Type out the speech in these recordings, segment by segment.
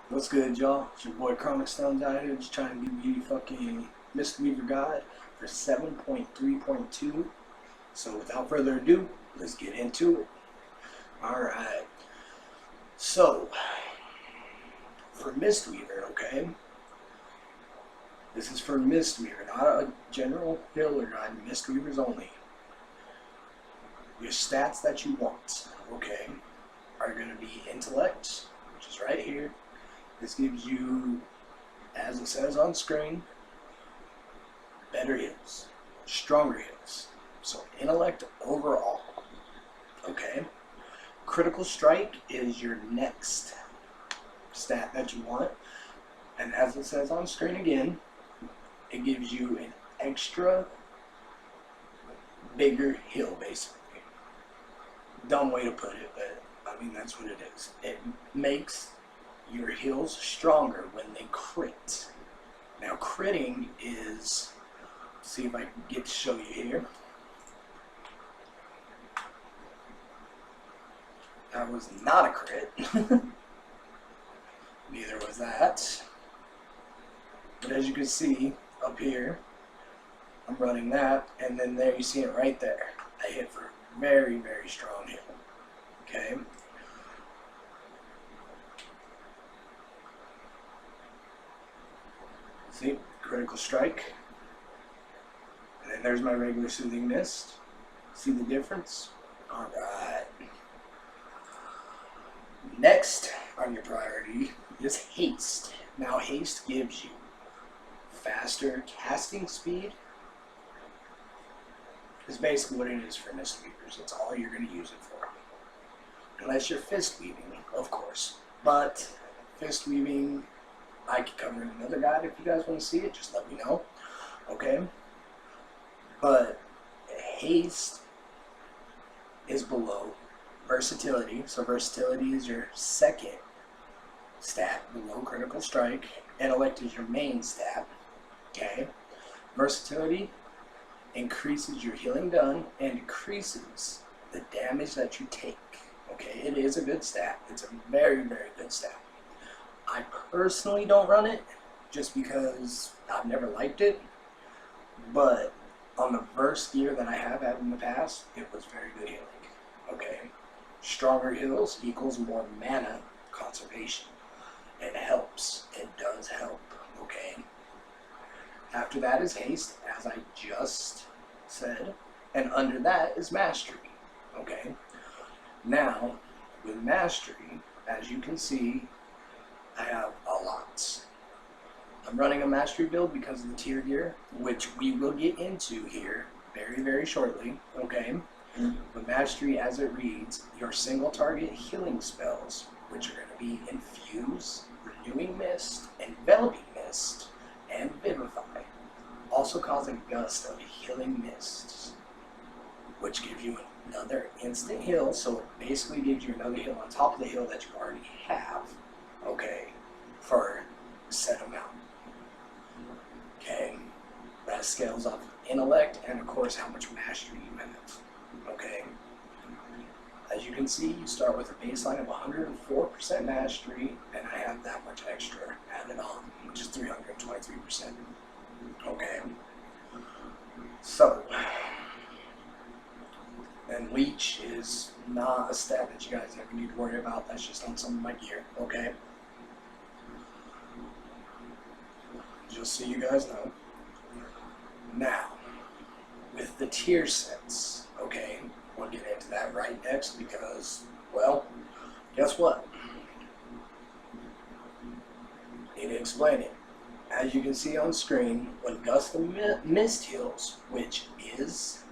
What's good, y'all? It's your boy Chronic Stones out here just trying to give you fucking Mistweaver Guide for 7.3.2. So without further ado, let's get into it. Alright. So, for Mistweaver, okay? This is for Mistweaver, not a general healer guide. Mistweavers only. Your stats that you want, okay, are going to be Intellect, which is right here. This gives you, as it says on screen, better heals, stronger heals. So intellect overall. Okay. Critical strike is your next stat that you want. And as it says on screen again, it gives you an extra bigger heal basically. Dumb way to put it, but I mean that's what it is. It makes your heals stronger when they crit. Now critting is, see if I can get to show you here. That was not a crit. Neither was that. But as you can see up here, I'm running that, and then there you see it right there. I hit for a very, very strong hit. Okay. See, critical strike. And then there's my regular soothing mist. See the difference? Alright. Next on your priority is haste. Now haste gives you faster casting speed. Is basically what it is for Mistweavers. It's all you're going to use it for. Unless you're fist weaving, of course. But fist weaving, I could cover in another guide if you guys want to see it. Just let me know. Okay? But haste is below versatility. So versatility is your second stat below critical strike. Intellect is your main stat. Okay? Versatility increases your healing done and decreases the damage that you take. Okay? It is a good stat. It's a very, very good stat. I personally don't run it just because I've never liked it, but on the verse gear that I have had in the past, it was very good healing. Okay, stronger heals equals more mana conservation. It helps. It does help. Okay. After that is haste, as I just said, and under that is mastery. Okay. Now, with mastery, as you can see, I have a lot. I'm running a mastery build because of the tier gear, which we will get into here very, very shortly, okay? But mastery, as it reads, your single target healing spells, which are going to be Infuse, Renewing Mist, Enveloping Mist, and Vivify, also cause a gust of healing mists, which gives you another instant heal, so it basically gives you another heal on top of the heal that you already have. Okay, for a set amount. Okay, that scales off of intellect and of course how much mastery you have. Okay, as you can see, you start with a baseline of 104% mastery, and I have that much extra added on, which is 323%. Okay, so, and leech is not a stat that you guys ever need to worry about. That's just on some of my gear. Okay. Just so you guys know. Now, with the tier sets, okay, we'll get into that right next because, well, guess what? Need to explain it. As you can see on screen, when Gust of Mist heals, which is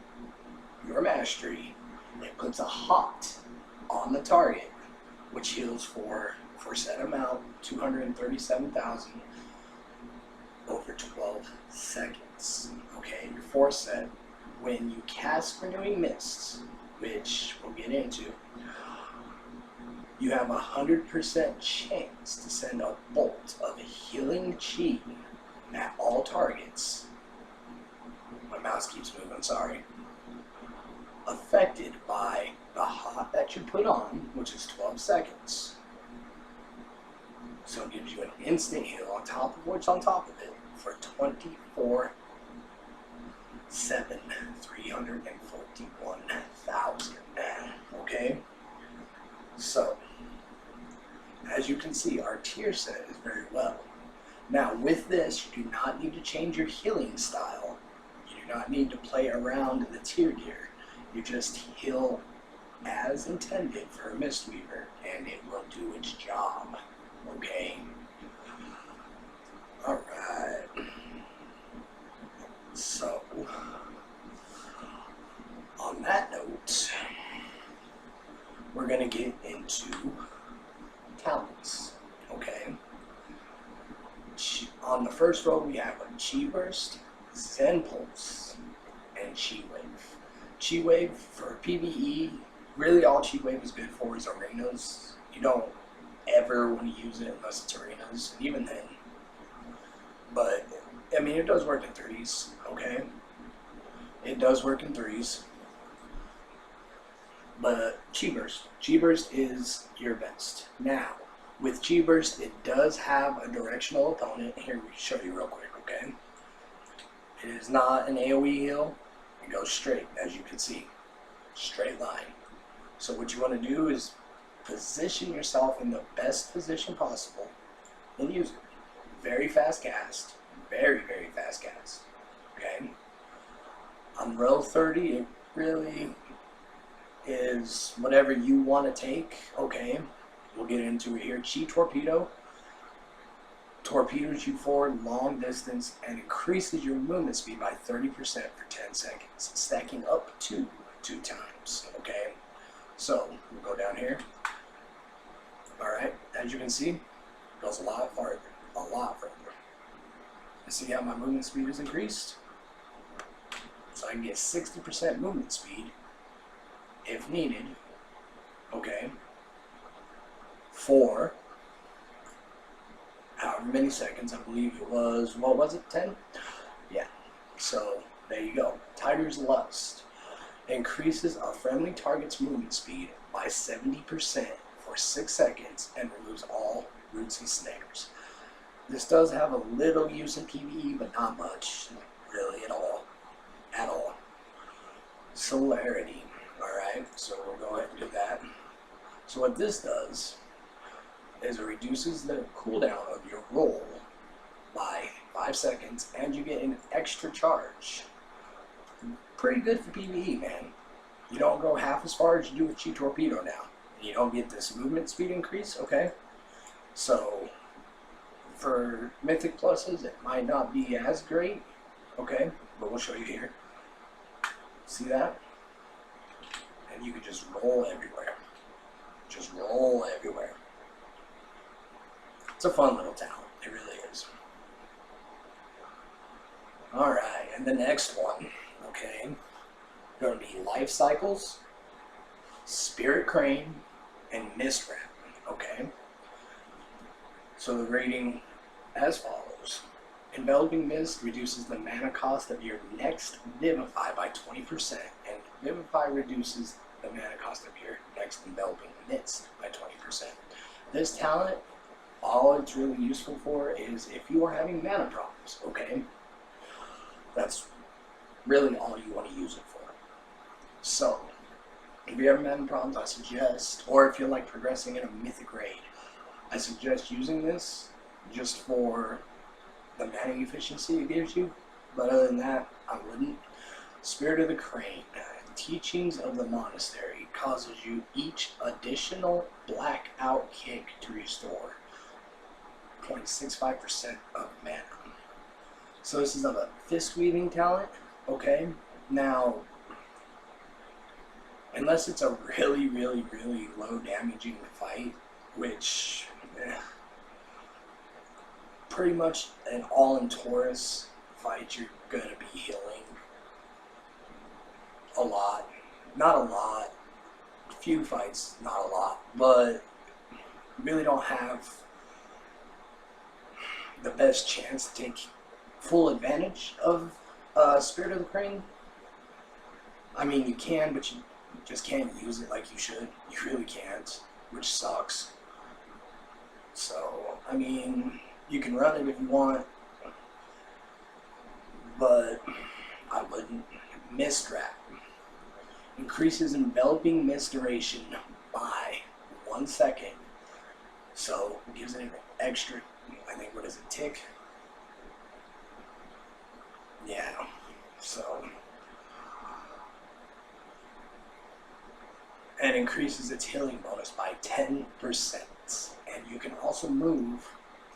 your mastery, it puts a hot on the target, which heals for set amount 237,000 over 12 seconds. Okay, your fourth set, when you cast Renewing Mists, which we'll get into, you have 100% chance to send a bolt of healing chi at all targets. My mouse keeps moving, sorry. Affected by the hot that you put on, which is 12 seconds. So it gives you an instant heal on top of what's on top of it for 24/7, 341,000. Okay? So, as you can see, our tier set is very well. Now, with this, you do not need to change your healing style. You do not need to play around the tier gear. You just heal as intended for a Mistweaver, and it will do its job. Okay? Alright. So, on that note, we're going to get into talents. Okay? On the first row, we have a Chi Burst, Zen Pulse, and Chi Wave. Chi Wave for PvE, really all Chi Wave is good for is arenas. You don't ever want to use it unless it's arenas, and even then. But, I mean, it does work in 3s, okay? It does work in 3s. But Chi Burst. Chi Burst is your best. Now, with Chi Burst, it does have a directional opponent. Here, we show you real quick, okay? It is not an AoE heal. It goes straight, as you can see. Straight line. So what you want to do is position yourself in the best position possible and use it. Very fast cast. Very, very fast cast. Okay? On row 30, it really is whatever you want to take. Okay? We'll get into it here. Chi Torpedo torpedoes you forward long distance and increases your movement speed by 30% for 10 seconds, stacking up to 2 times. Okay? So, we'll go down here. Alright, as you can see, it goes a lot farther. A lot further. You see how my movement speed is increased? So I can get 60% movement speed if needed. Okay. For however many seconds, I believe it was, what was it, 10? Yeah. So there you go. Tiger's Lust increases a friendly target's movement speed by 70% for 6 seconds and removes all roots and snares. This does have a little use in PvE, but not much, really, at all. At all. Celerity. Alright, so we'll go ahead and do that. So what this does is it reduces the cooldown of your roll by 5 seconds, and you get an extra charge. Pretty good for PvE, man. You don't go half as far as you do with Chi Torpedo now. You don't get this movement speed increase, okay? So, for Mythic Pluses, it might not be as great, okay? But we'll show you here. See that? And you can just roll everywhere. Just roll everywhere. It's a fun little talent. It really is. Alright, and the next one, okay, going to be Life Cycles, Spirit Crane, and Mist Wrap, okay? So the rating as follows. Enveloping Mist reduces the mana cost of your next Vivify by 20%, and Vivify reduces the mana cost of your next Enveloping Mist by 20%. This talent, all it's really useful for is if you are having mana problems, okay? That's really all you want to use it for. So, if you have mana problems, I suggest, or if you're like progressing in a mythic raid, I suggest using this just for the mana efficiency it gives you. But other than that, I wouldn't. Spirit of the Crane. Teachings of the Monastery causes you each additional blackout kick to restore 0.65% of mana. So this is a fist weaving talent, okay? Now, unless it's a really, really, really low damaging fight, which pretty much an all-in Taurus fight, you're gonna be healing a lot. Not a lot. Few fights, not a lot. But you really don't have the best chance to take full advantage of Spirit of the Crane. I mean, you can, but you just can't use it like you should. You really can't, which sucks. So, I mean, you can run it if you want, but I wouldn't. Mist wrap increases enveloping mist duration by 1 second, so it gives it an extra, I think, what is it, tick? Yeah, so, and increases its healing bonus by 10%. And you can also move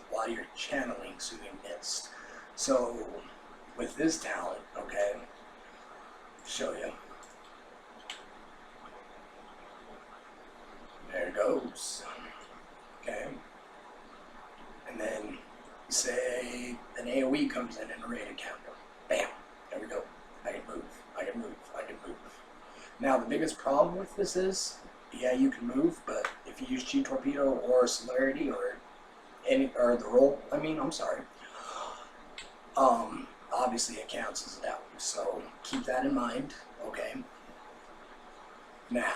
while you're channeling Soothing Mist. So, with this talent, okay, show you. There it goes. Okay. And then, say, an AoE comes in a raid encounter. Bam. There we go. I can move. I can move. I can move. Now, the biggest problem with this is, yeah, you can move, but if you use Chi Torpedo or Celerity or the roll, I'm sorry. Obviously it counts as down. So keep that in mind, okay? Now,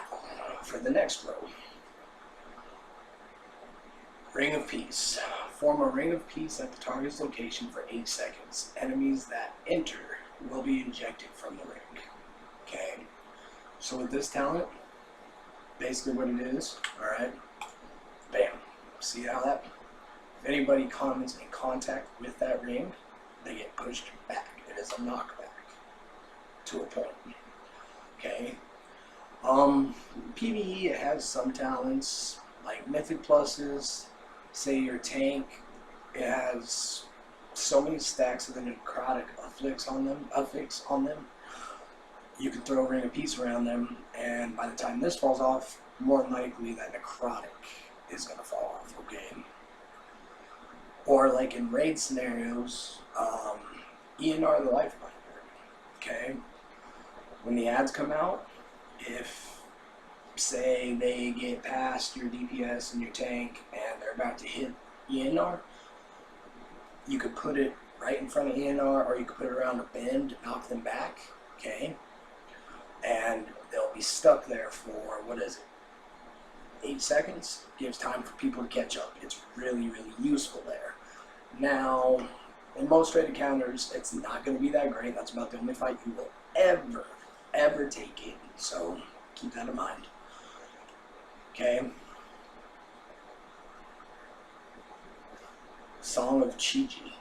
for the next row. Ring of Peace. Form a ring of peace at the target's location for 8 seconds. Enemies that enter will be injected from the ring. Okay? So with this talent, basically what it is, alright? Bam. See how that? If anybody comes in contact with that ring, they get pushed back. It is a knockback to a point. Okay? PvE, it has some talents, like Mythic Pluses. Say your tank, it has so many stacks of the necrotic afflicts on them. You can throw a Ring of Peace around them, and by the time this falls off, more than likely that necrotic is going to fall off, okay? Or like in raid scenarios, ENR the Lifeliner, okay? When the ads come out, if say they get past your DPS and your tank and they're about to hit ENR, you could put it right in front of ENR, or you could put it around a bend to knock them back, okay? And they'll be stuck there for, 8 seconds? Gives time for people to catch up. It's really, really useful there. Now, in most raid encounters, it's not going to be that great. That's about the only fight you will ever take in. So, keep that in mind. Okay. Song of Chi-Chi.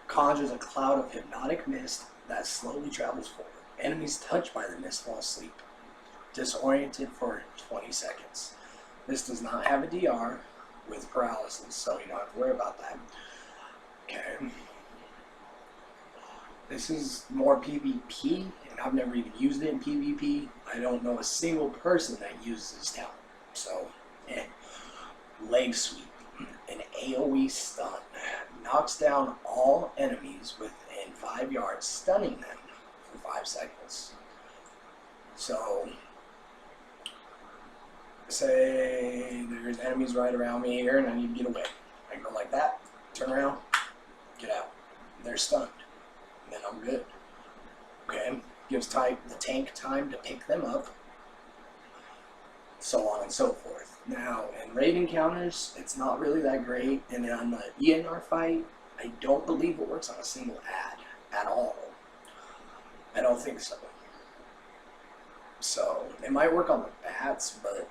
Conjures a cloud of hypnotic mist that slowly travels forward. Enemies touched by the mist fall asleep, disoriented for 20 seconds. This does not have a DR with paralysis, so you don't have to worry about that. Okay. This is more PvP, and I've never even used it in PvP. I don't know a single person that uses this talent. So, Leg Sweep. An AoE stun. Knocks down all enemies within 5 yards, stunning them for 5 seconds. So, say there's enemies right around me here and I need to get away. I go like that, turn around, get out. They're stunned. And then I'm good. Okay? Gives the tank time to pick them up. So on and so forth. Now, in raid encounters, it's not really that great. And on the ENR fight, I don't believe it works on a single ad at all. I don't think so. So, it might work on the bats, but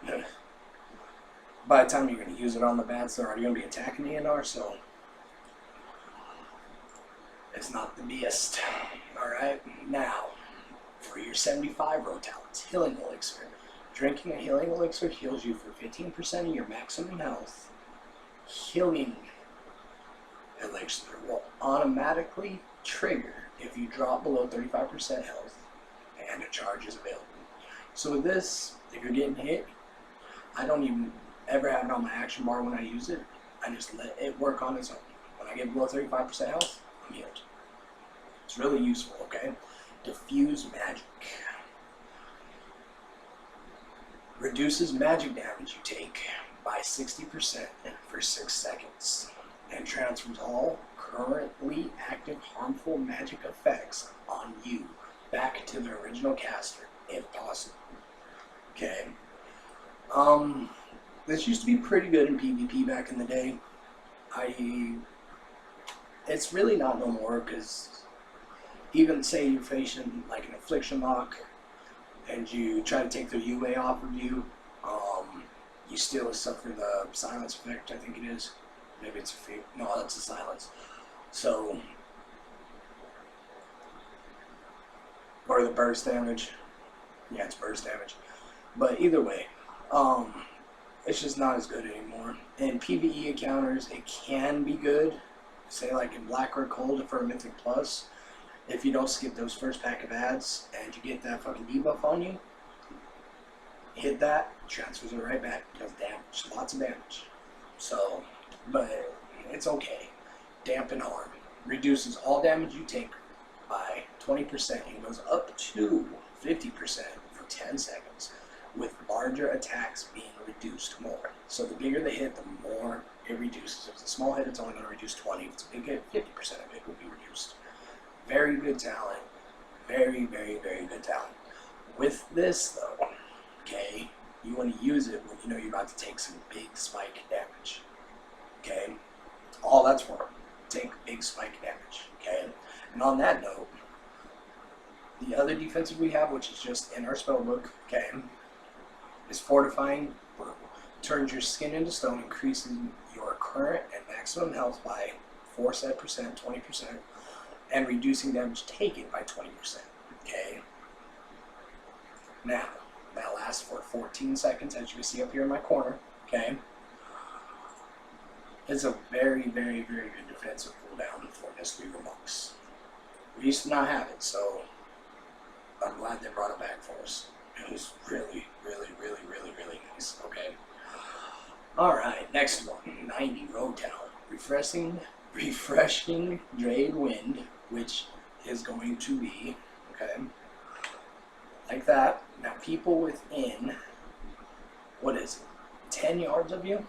by the time you're going to use it on the bats, they're already going to be attacking ENR, so it's not the best. Alright, now, for your 75 row talents, Healing Elixir. Drinking a Healing Elixir heals you for 15% of your maximum health. Healing Elixir will automatically trigger if you drop below 35% health and a charge is available. So with this, if you're getting hit, I don't even ever have it on my action bar when I use it. I just let it work on its own. When I get below 35% health, I'm healed. It's really useful, okay? Diffuse Magic. Reduces magic damage you take by 60% for 6 seconds. And transfers all currently active harmful magic effects on you back to the original caster, if possible. Okay. This used to be pretty good in PvP back in the day. It's really not no more, because even say you're facing like an affliction lock and you try to take the UA off of you, you still suffer the silence effect, I think it is. Maybe it's a fake. No, that's a silence. So, or the burst damage. Yeah, it's burst damage. But either way, it's just not as good anymore. In PvE encounters, it can be good. Say like in Black or Cold for a Mythic Plus, if you don't skip those first pack of ads and you get that fucking debuff on you, hit that, transfers it right back, does damage, lots of damage. So, but it's okay. Dampen harm. Reduces all damage you take by 20% and goes up to 50% for 10 seconds, with larger attacks being reduced more. So the bigger the hit, the more it reduces. If it's a small hit, it's only going to reduce 20. If it's a big hit, 50% of it will be reduced. Very good talent. Very, very, very good talent. With this, though, okay, you want to use it when you know you're about to take some big spike damage. Okay? All that's for. Take big spike damage. Okay? And on that note, the other defensive we have, which is just in our spellbook, okay, is Fortifying Brew. Turns your skin into stone, increasing your current and maximum health by 4%, 20%, and reducing damage taken by 20%. Okay? Now, that lasts for 14 seconds, as you can see up here in my corner. Okay? It's a very, very, very good defensive cooldown for Mistweaver Monks. We used to not have it, so I'm glad they brought it back for us. It was really, really, really, really, really nice. Okay. Alright, next one. 90 Road Town. Refreshing Drade Wind, which is going to be, okay, like that. Now, people within, what is it, 10 yards of you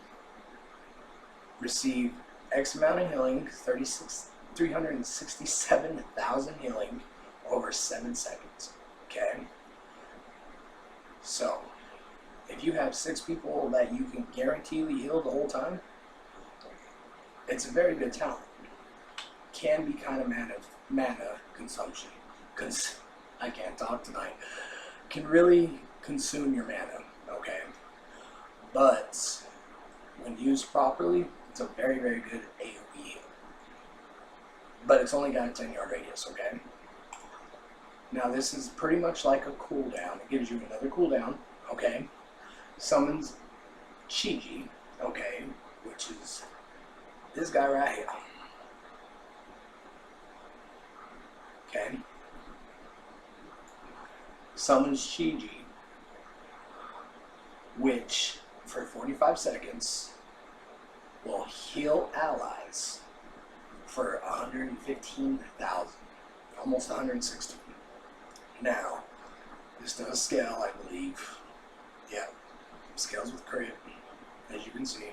receive X amount of healing, 367,000 healing over 7 seconds. Okay? So, if you have 6 people that you can guaranteedly heal the whole time, it's a very good talent. Can be kind of mana consumption. I can't talk tonight. Can really consume your mana, okay? But when used properly, it's a very, very good AoE heal. But it's only got a 10-yard radius, okay? Now this is pretty much like a cooldown. It gives you another cooldown, okay? Summons Chiji, okay, which is this guy right here. Okay? Summons Chiji, which for 45 seconds will heal allies for 115,000, almost 160. Now, this does scale, I believe. Yeah, scales with crit, as you can see.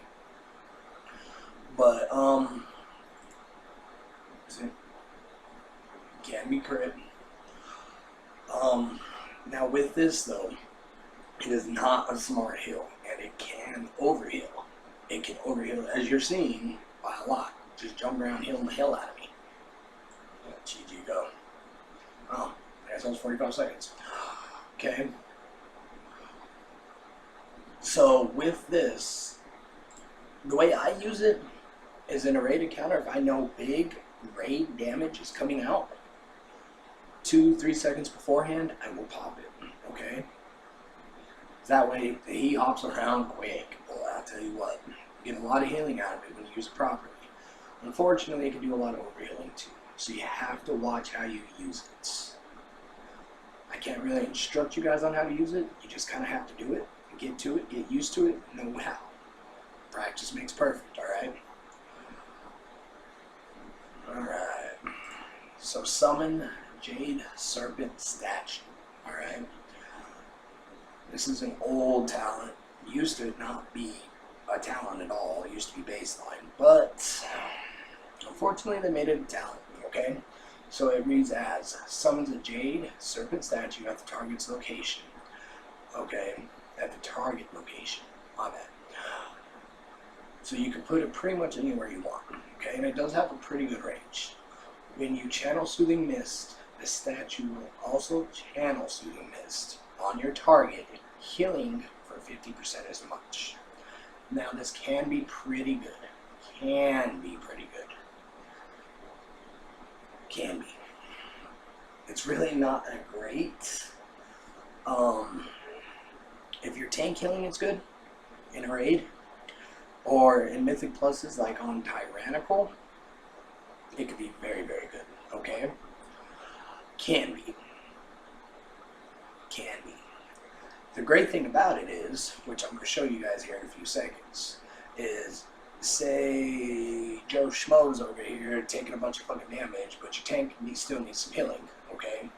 But, see, can be crit. Now with this though, it is not a smart heal, and it can overheal. It can overheal, as you're seeing, by a lot. Just jump around healing the hell out of me. Let GG go. I guess that was 45 seconds. Okay. So with this, the way I use it is in a raid encounter. If I know big raid damage is coming out, 2-3 seconds beforehand, I will pop it. Okay? That way, he hops around quick. Well, I'll tell you what, you get a lot of healing out of it when you use it properly. Unfortunately, it can do a lot of overhealing too. So you have to watch how you use it. I can't really instruct you guys on how to use it. You just kind of have to do it, get to it, get used to it, know how. Practice makes perfect, alright? Alright. So summon Jade Serpent Statue. Alright. This is an old talent. It used to not be a talent at all. It used to be baseline. But unfortunately they made it a talent. Okay? So it reads as summons a Jade Serpent Statue at the target's location. Okay? At the target location. My bad. So you can put it pretty much anywhere you want. Okay, and it does have a pretty good range. When you channel Soothing Mist, the statue will also channel Soothing Mist on your target, healing for 50% as much. Now this can be pretty good. Can be pretty good. Can be. It's really not a great. If your tank healing is good in a raid, or in Mythic Pluses like on Tyrannical, it could be very, very good. Okay? Can be. Can be. The great thing about it is, which I'm going to show you guys here in a few seconds, is say Joe Schmo's over here taking a bunch of fucking damage, but your tank still needs some healing. Okay?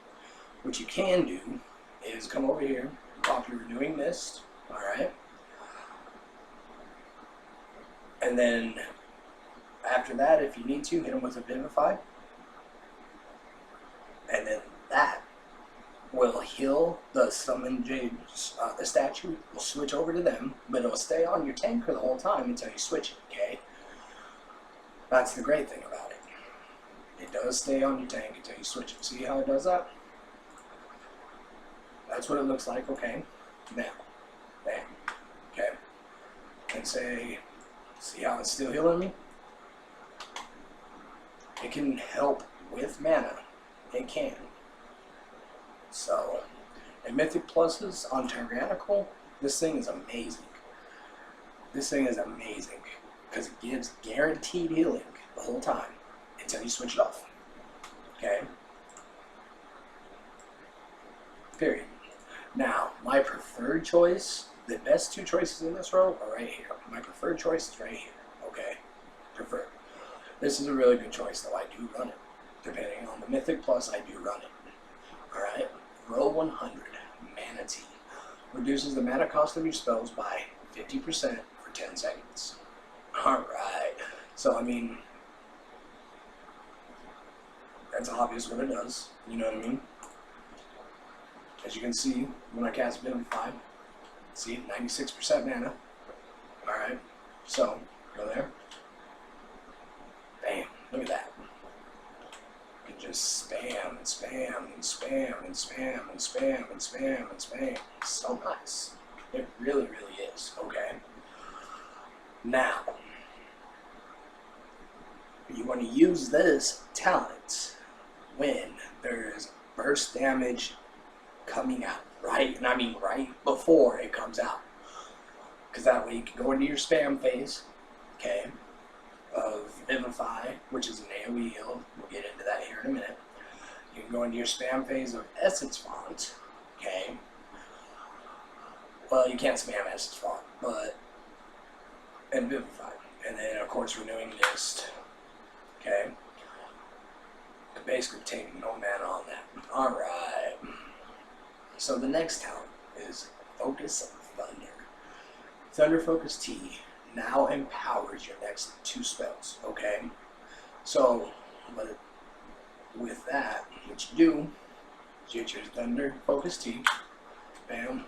What you can do is come over here, pop your Renewing Mist, alright? And then after that, if you need to, hit him with a Vivify. And then that will heal the Summon Jade, the statue will switch over to them, but it will stay on your tank for the whole time until you switch it, okay? That's the great thing about it. It does stay on your tank until you switch it. See how it does that? That's what it looks like, okay? Now, bam, okay? And say, see how it's still healing me? It can help with mana. It can. So, in Mythic Pluses on Tyrannical, this thing is amazing. This thing is amazing because it gives guaranteed healing the whole time until you switch it off. Okay? Period. Now, my preferred choice, the best two choices in this row are right here. My preferred choice is right here. Okay? Preferred. This is a really good choice, though. I do run it. Depending on the Mythic Plus, I do run it. Alright? Row 100, Manatee. Reduces the mana cost of your spells by 50% for 10 seconds. Alright. So, I mean, that's obvious what it does. You know what I mean? As you can see, when I cast Vivify, see, 96% mana. Alright. So, go there. Bam. Look at that. You can just spam and spam and spam and spam and spam and spam and spam. It's so nice. It really, really is. Okay. Now, you want to use this talent when there's burst damage coming out, right? And I mean right before it comes out. Because that way you can go into your spam phase, okay, of Vivify, which is an AoE heal. We'll get into that here in a minute. You can go into your spam phase of Essence Font, okay. Well, you can't spam Essence Font, but, and Vivify. And then, of course, Renewing Mist, okay. Basically taking no mana on that. Alright. So the next talent is Focus Thunder. Thunder Focus T now empowers your next two spells, okay? So, with that, what you do is you get your Thunder Focus T, bam,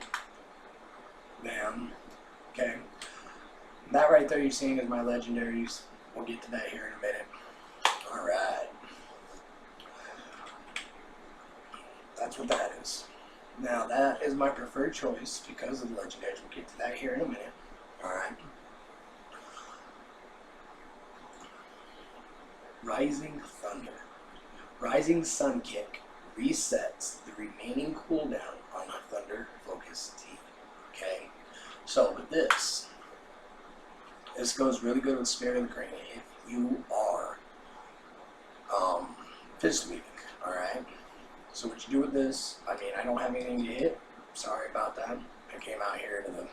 bam, okay? And that right there you're seeing is my legendaries. We'll get to that here in a minute. Alright. That's what that is. Now that is my preferred choice because of the legendaries. We'll get to that here in a minute. Alright. Rising Thunder. Rising Sun Kick resets the remaining cooldown on a Thunder Focus T. Okay? So with this goes really good with Spirit of the Crane if you are fist weaving. Alright? So what you do with this, I mean, I don't have anything to hit. Sorry about that. I came out here to the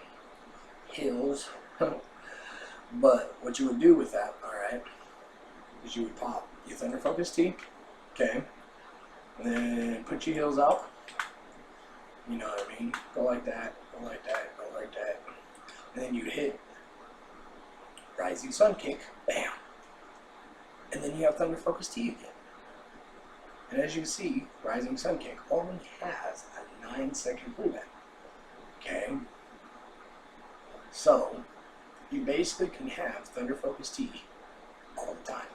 hills. But what you would do with that, alright, is you would pop your Thunder Focus T, okay, and then put your heels out. You know what I mean? Go like that, go like that, go like that. And then you hit Rising Sun Kick, bam. And then you have Thunder Focus T again. And as you can see, Rising Sun Kick only has a 9-second cooldown. Okay? So, you basically can have Thunder Focus T all the time,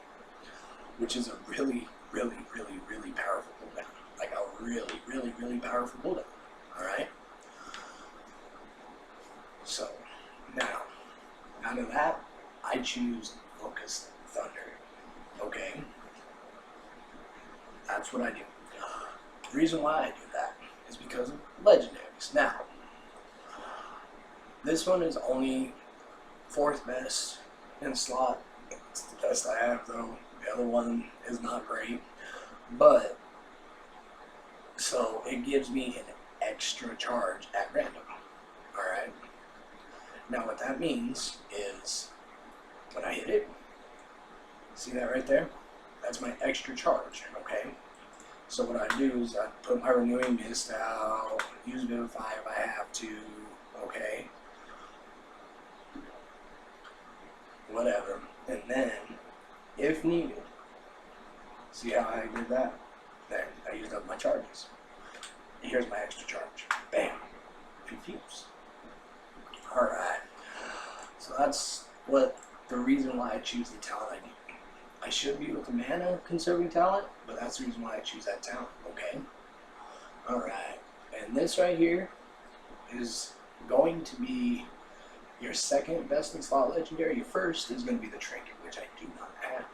which is a really, really, really, really powerful cooldown. Like a really, really, really powerful cooldown. Alright? So, now, out of that, I choose Focus Thunder. Okay? That's what I do. The reason why I do that is because of legendaries. Now, this one is only 4th best in slot. It's the best I have, though. The other one is not great. But, so it gives me an extra charge at random. Alright? Now, what that means is when I hit it, see that right there? That's my extra charge, okay? So what I do is I put my Renewing Mist out, use Vivify if I have to, okay? Whatever. And then, if needed, see how I did that? There, I used up my charges. Here's my extra charge. Bam. Confuse. Alright. So that's what the reason why I choose the talent I do. I should be with the mana conserving talent, but that's the reason why I choose that talent, okay? Alright, and this right here is going to be your second best in slot legendary. Your first is going to be the Trinket, which I do not have.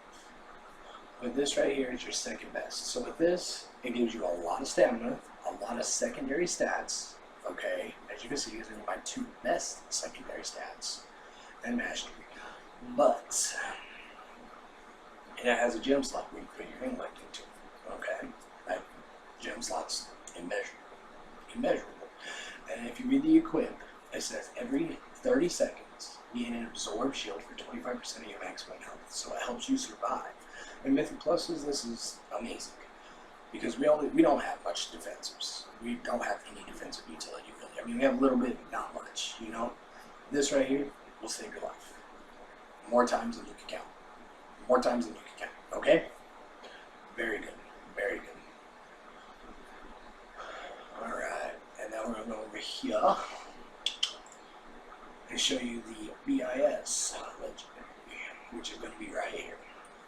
But this right here is your second best. So with this, it gives you a lot of stamina, a lot of secondary stats, okay? As you can see, these are my 2 best secondary stats and mastery. But it has a gem slot where you put your intellect into. Okay? That gem slot's immeasurable. And if you read the equip, it says every 30 seconds, gain an absorb shield for 25% of your maximum health. So it helps you survive. And Mythic Pluses, this is amazing. Because we don't have much defensives. We don't have any defensive utility really. I mean, we have a little bit, not much, you know? This right here will save your life. More times than you can count. More times than you can count. Okay? Very good. Very good. Alright. And now we're going to go over here and show you the BIS legendary, which is going to be right here.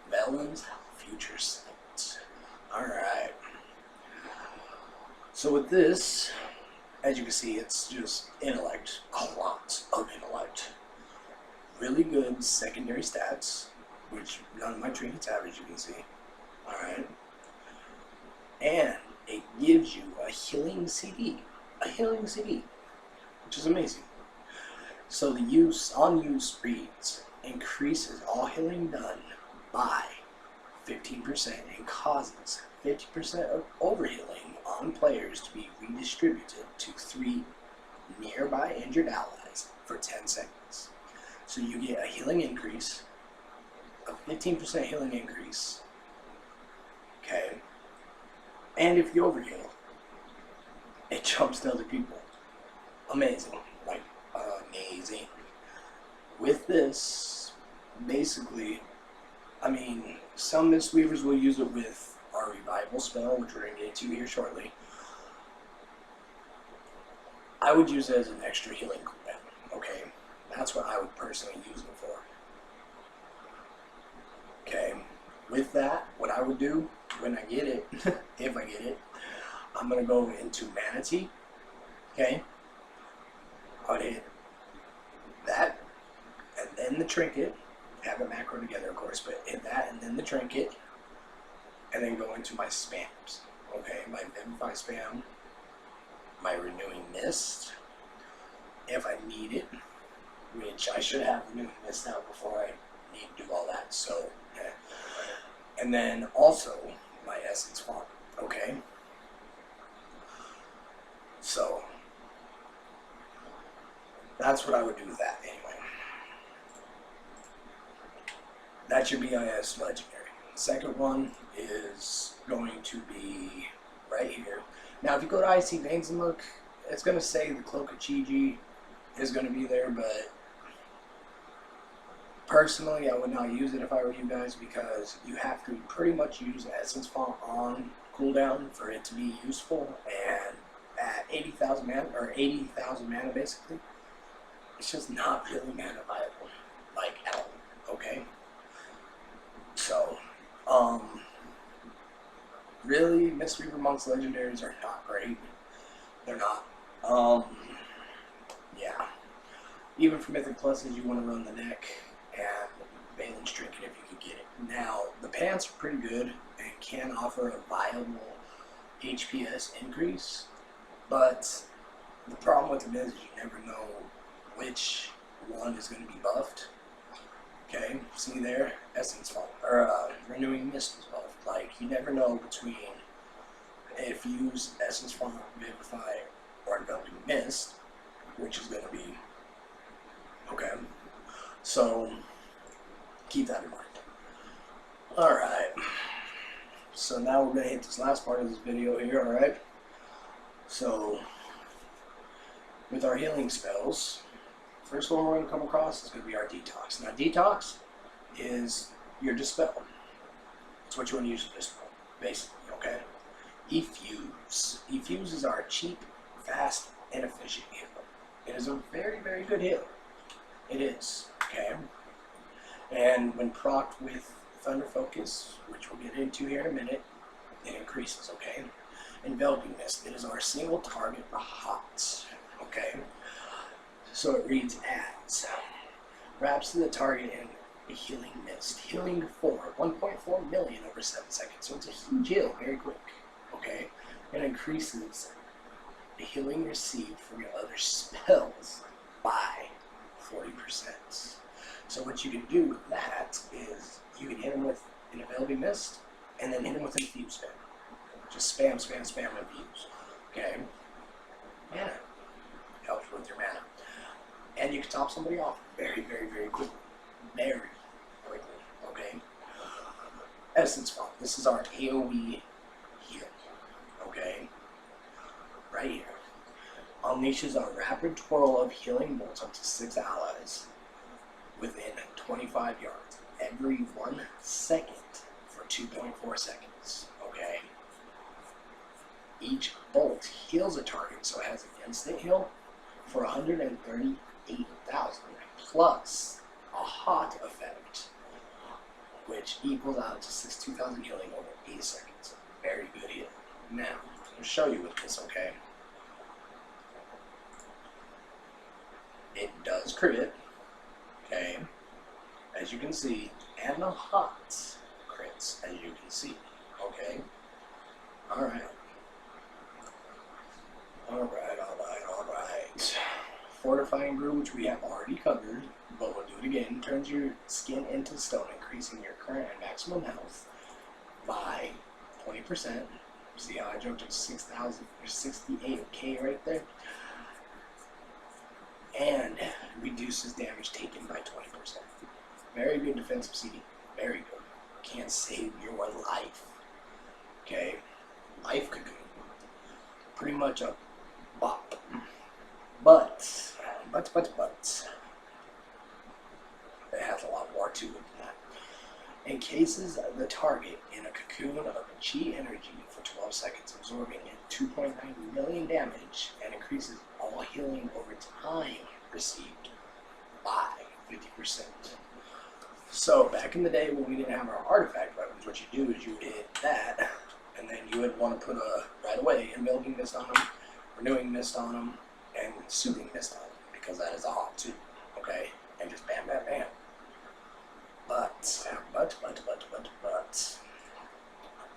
Velen's Future Sight. Alright. So with this, as you can see, it's just intellect. A lot of intellect. Really good secondary stats, which none of my trinkets have, as you can see. Alright. And it gives you a healing CD. A healing CD. Which is amazing. So the on-use speeds increases all healing done by 15% and causes 50% of overhealing on players to be redistributed to 3 nearby injured allies for 10 seconds. So you get a healing increase, a 15% healing increase, okay? And if you overheal, it jumps to other people. Amazing, like amazing. With this, basically, I mean, some Mistweavers will use it with our Revival spell, which we're going to get to here shortly. I would use it as an extra healing cooldown, okay? That's what I would personally use it for. Okay, with that, what I would do when I get it, if I get it, I'm going to go into Manatee, okay? I would hit that, and then the Trinket, have a macro together of course, but hit that and then the Trinket, and then go into my spams, okay? My Vivify spam, my Renewing Mist, if I need it, which I should have Renewing Mist out before I need to do all that, so, yeah. And then also my Essence Font, okay? So, that's what I would do with that anyway. That's your BIS legendary. Second one is going to be right here. Now, if you go to IC Veins and look, it's going to say the Cloak of Chi-Ji is going to be there, but personally, I would not use it if I were you guys, because you have to pretty much use Essence Font on cooldown for it to be useful, and at 80,000 mana, or 80,000 mana basically, it's just not really mana viable, like at all. Okay, so really, Mistweaver Monk's legendaries are not great. They're not. Yeah. Even for Mythic Pluses, you want to run the neck and Balin's Trinket if you can get it. Now, the pants are pretty good and can offer a viable HPS increase, but the problem with them is you never know which one is going to be buffed. Okay, see there, Essence Fall, or Renewing Mist is buffed. Like, you never know between if you use Essence Fall, Vivify, or Enveloping Mist, which is going to be okay. So keep that in mind. Alright. So now we're going to hit this last part of this video here, alright? So with our healing spells, first one we're going to come across is going to be our Detox. Now Detox is your Dispel. That's what you want to use for Dispel, basically, okay? Effuse. Effuse is our cheap, fast, and efficient heal. It is a very, very good heal. It is, okay? And when procced with Thunder Focus, which we'll get into here in a minute, it increases, okay? Enveloping Mist, it is our single target hot, okay? So it reads as, wraps to the target in a healing mist. Healing for 1.4 million over 7 seconds. So it's a huge heal, very quick, okay? And increases the healing received from your other spells by 40%. So what you can do with that is you can hit him with an Enveloping Mist and then hit him with an Infuse spam. Just spam, spam, spam, Infuse. Okay? Mana. Helps with your mana. And you can top somebody off very, very, very quickly. Very quickly. Okay? Essence Fall. This is our AoE heal. Okay? Right here. Unleashes a rapid twirl of healing bolts up to 6 allies within 25 yards every 1 second for 2.4 seconds. Okay? Each bolt heals a target, so it has an instant heal for 138,000 plus a hot effect, which equals out to 62,000 healing over 8 seconds. Very good heal. Now, I'll show you with this, okay? It does crit, okay, as you can see, and the hot crits, as you can see, okay? Alright. Alright. Fortifying Brew, which we have already covered, but we'll do it again, turns your skin into stone, increasing your current and maximum health by 20%. See how I jumped to 6,000 or 68k right there? And reduces damage taken by 20%. Very good defensive CD. Very good. Can't save your life. Okay? Life Cocoon. Pretty much a bop. But. It has a lot more to it than that. Encases the target in a cocoon of chi energy for 12 seconds, absorbing 2.9 million damage, and increases all healing over time received by 50%. So back in the day when we didn't have our artifact weapons, what you do is you would hit that, and then you would want to put right away Enveloping Mist on them, Renewing Mist on them, and Soothing Mist on them, because that is a hot too, okay? And just bam, bam, bam. But,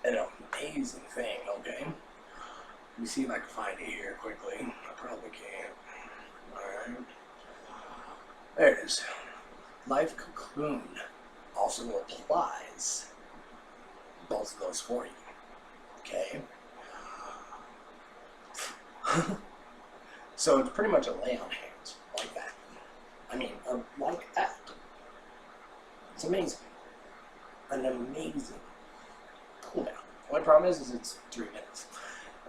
an amazing thing, okay? Let me see if I can find it here quickly. I probably can't. Alright. There it is. Life Cocoon also applies both of those for you. Okay? So it's pretty much a lay on hands, like that. I mean, like that. It's amazing. An amazing cooldown. The only problem is it's 3 minutes.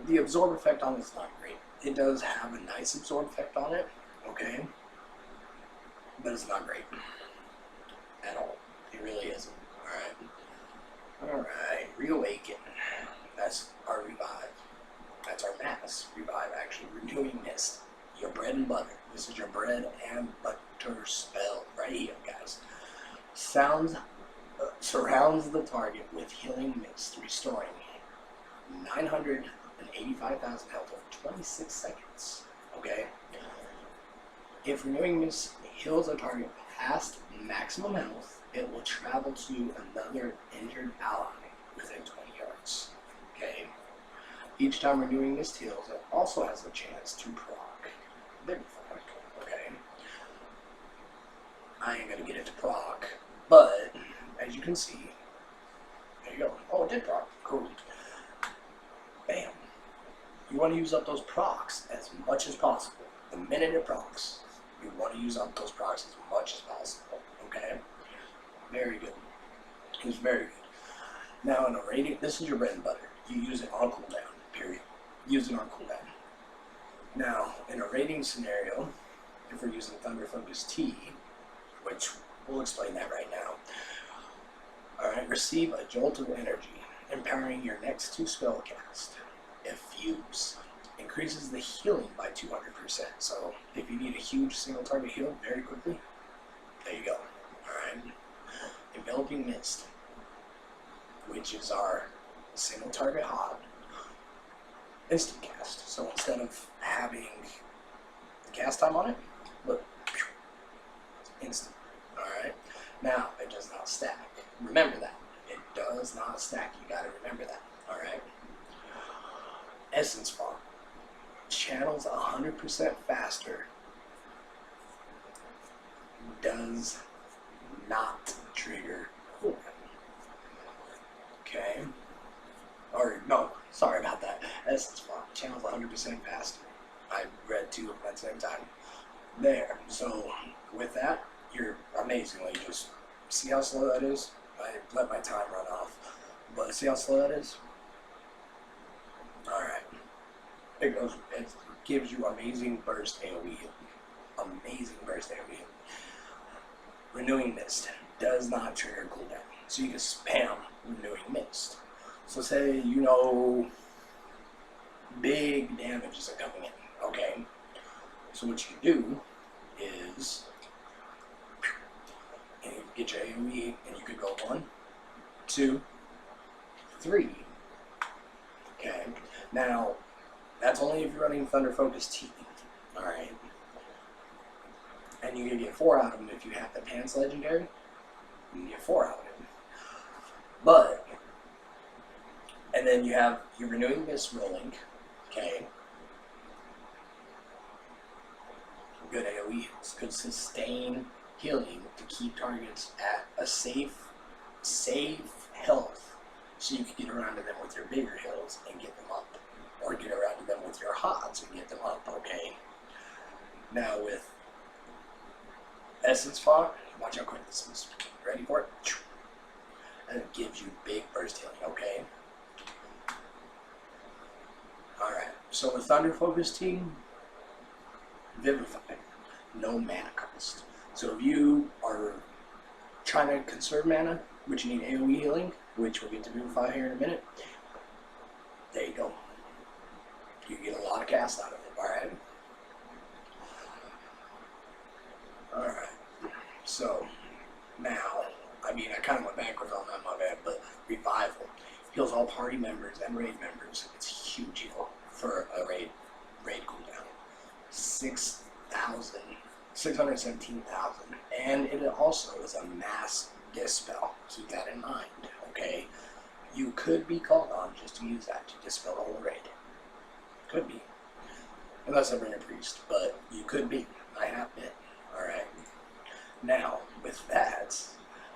The absorb effect on it is not great. It does have a nice absorb effect on it, okay? But it's not great. At all. It really isn't. Alright. Alright. Reawaken. That's our revive. That's our mass revive, actually. Renewing Mist. Your bread and butter. This is your bread and butter spell right here, guys. Sounds surrounds the target with healing mist, restoring 985,000 health over 26 seconds. Okay? If renewing mist heals a target past maximum health, it will travel to another injured ally within 20 yards. Okay? Each time renewing mist heals, it also has a chance to proc. Big proc. Okay? I ain't gonna get into proc, but as you can see, there you go. Oh, it did proc. Cool. Bam. You want to use up those procs as much as possible. The minute it procs, you want to use up those procs as much as possible. Okay? Very good. It's very good. Now in a rating, this is your bread and butter. You use it on cooldown, period. Use it on cooldown. Now, in a rating scenario, if we're using Thunder Focus T, which we'll explain that right now. Alright, receive a jolt of energy, empowering your next 2 spell cast. Fuse increases the healing by 200%. So if you need a huge single target heal very quickly, there you go. Alright. Enveloping Mist, which is our single target hot instant cast. So instead of having the cast time on it, look, it's instant. Alright. Now, it does not stack. Remember that. It does not stack. You gotta remember that. Alright. Essence Font channels 100% faster, does not trigger cooldown. Okay? Or, no, sorry about that. Essence Font channels 100% faster. I read 2 of them at the same time. There. So, with that, you're amazingly just, see how slow that is? I let my time run off. But see how slow that is? Alright. It gives you amazing burst AoE healing. Amazing burst AoE healing. Renewing Mist does not trigger cooldown. So you can spam Renewing Mist. So say, you know, big damages are coming in. Okay? So what you do is, and you get your AoE, and you could go 1, 2, 3. Okay? Now, that's only if you're running Thunder Focus T. Alright. And you can get 4 out of them if you have the Pants Legendary. You can get 4 out of them. But, and then you have your Renewing Mist rolling. Okay. Good AoE. Good sustain healing to keep targets at a safe health. So you can get around to them with your bigger heals and get them up. Or get around to them with your hots and get them up, okay? Now with Essence Font, watch how quick this is. Ready for it? And it gives you big burst healing, okay? Alright, so with Thunder Focus Team, Vivify, no mana cost. So if you are trying to conserve mana, which you need AoE healing, which we'll get to Vivify here in a minute, there you go. You get a lot of cast out of it, alright? Alright, so now, I mean, I kind of went backwards on that, my bad, but Revival heals all party members and raid members. It's a huge heal for a raid cooldown. 617,000. And it also is a mass dispel. Keep that in mind, okay? You could be called on just to use that to dispel the whole raid. Could be. Unless I bring a priest, but you could be. I have been. Alright. Now, with that,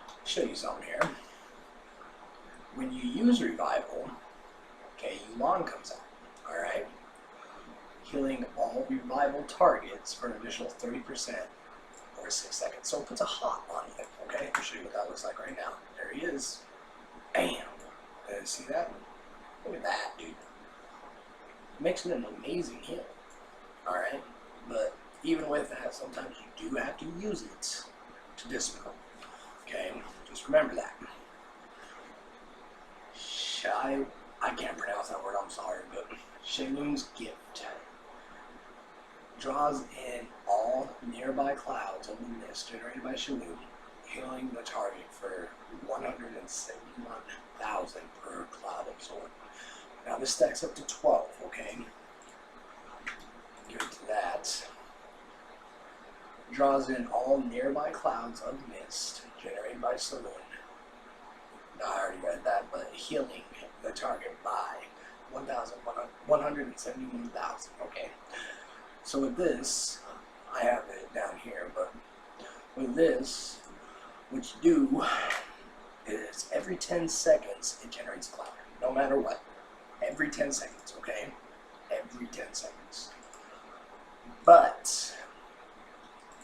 I'll show you something here. When you use Revival, okay, yall comes out. Alright? Healing all Revival targets for an additional 30% or 6 seconds. So it puts a hot on you. Okay? I'll show you what that looks like right now. There he is. Bam! See that? Look at that, dude. Makes it an amazing heal. Alright? But even with that, sometimes you do have to use it to dispel. Okay? Just remember that. I can't pronounce that word, I'm sorry, but Sheilun's Gift. draws in all nearby clouds of the mist generated by Shalhoub, healing the target for 171,000 per cloud absorbed. Now this stacks up to 12, okay? Give it to that. Draws in all nearby clouds of mist generated by Saloon. I already read that, but healing the target by 171,000. Okay. So with this, I have it down here, but with this, what you do is every 10 seconds it generates a cloud, no matter what. Every 10 seconds, okay? Every 10 seconds. But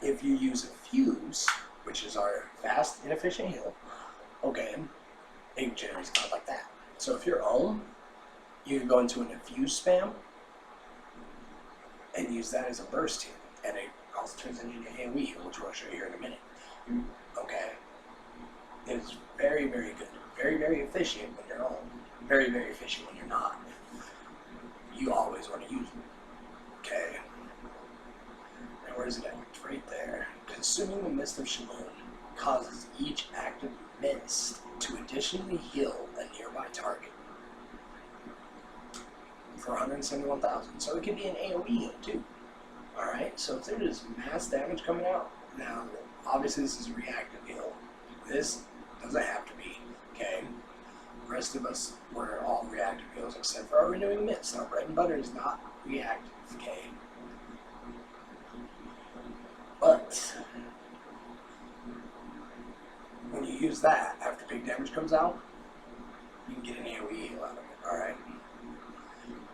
if you use a fuse, which is our fast and efficient heal, okay, it generates a cloud like that. So if you're home, you can go into an infuse spam and use that as a burst heal, and it also turns into an AoE heal, which we'll show you here in a minute. Okay, it's very, very good, very, very efficient when you're home, very, very efficient when you're not. You always want to use it. Okay. Now where is it at? It's right there. Consuming the Mist of Shalom causes each active mist to additionally heal a nearby target for 171,000. So it could be an AoE heal too. Alright, so if there's mass damage coming out, now obviously this is a reactive heal. This doesn't have to be, okay? The rest of us were all reactive heals except for our renewing mist. Our bread and butter is not reactive, okay? But when you use that after big damage comes out, you can get an AoE heal out of it, alright?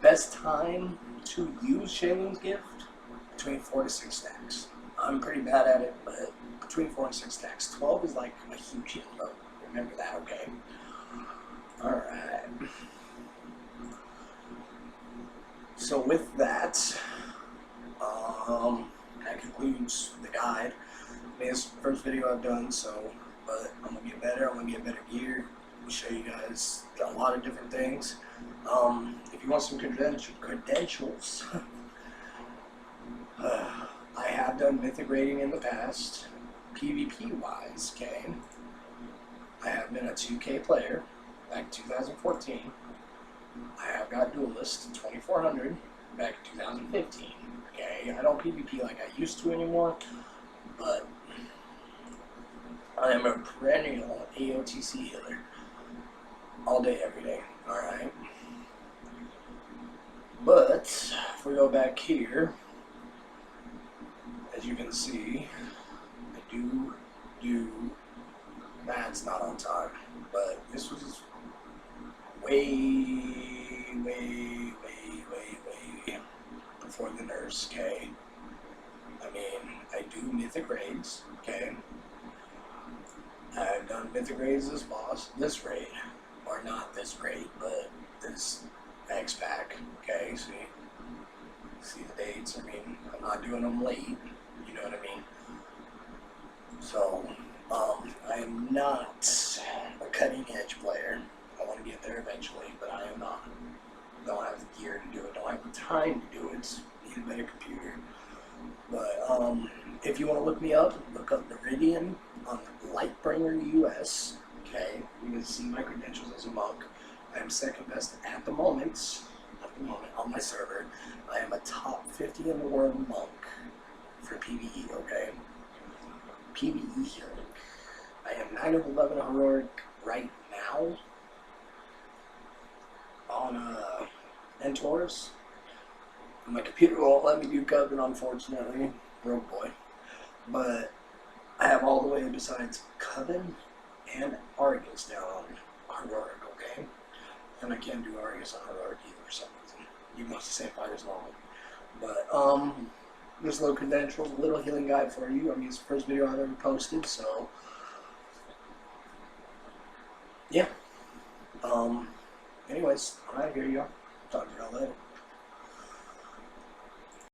Best time to use Shaylin's gift? Between 4 to 6 stacks. I'm pretty bad at it, but between 4 and 6 stacks. 12 is like a huge heal though. Remember that, okay? Alright. So with that, that concludes the guide. I mean, it's the first video I've done, so, but I'm gonna get better. I'm gonna get better gear. I'll show you guys a lot of different things. If you want some credentials, I have done mythic rating in the past, PvP wise, okay? I have been a 2K player back in 2014. I have got Duelist 2400 back in 2015, okay? I don't PvP like I used to anymore, but I am a perennial AOTC healer all day, every day, alright? But if we go back here, as you can see, I do that's not on time, but this was way before the nerfs, okay? I mean, I do mythic raids, okay? I've done mythic raids this raid, or not this raid, but this X pack, okay? See the dates. I mean, I'm not doing them late, you know what I mean? So, I am not a cutting edge player. I want to get there eventually, but I am not. Don't have the gear to do it, don't have the time to do it. Need a better computer. But if you want to look me up, look up Meridian on Lightbringer US. Okay, you can see my credentials as a monk. I am second best at the moment on my server. I am a top 50 in the world monk for PvE, okay? PvE healing. I am 9 of 11 heroic right now on Mentors. My computer won't let me do Coven, unfortunately. Broke boy. But I have all the way besides Coven and Argus down on heroic, okay? And I can't do Argus on heroic either for some reason. Even though it's the same fight as normal. But this little credentials, a little healing guide for you. I mean, it's the first video I've ever posted, so yeah. Anyways, I'm out of here, y'all. Talk to y'all later.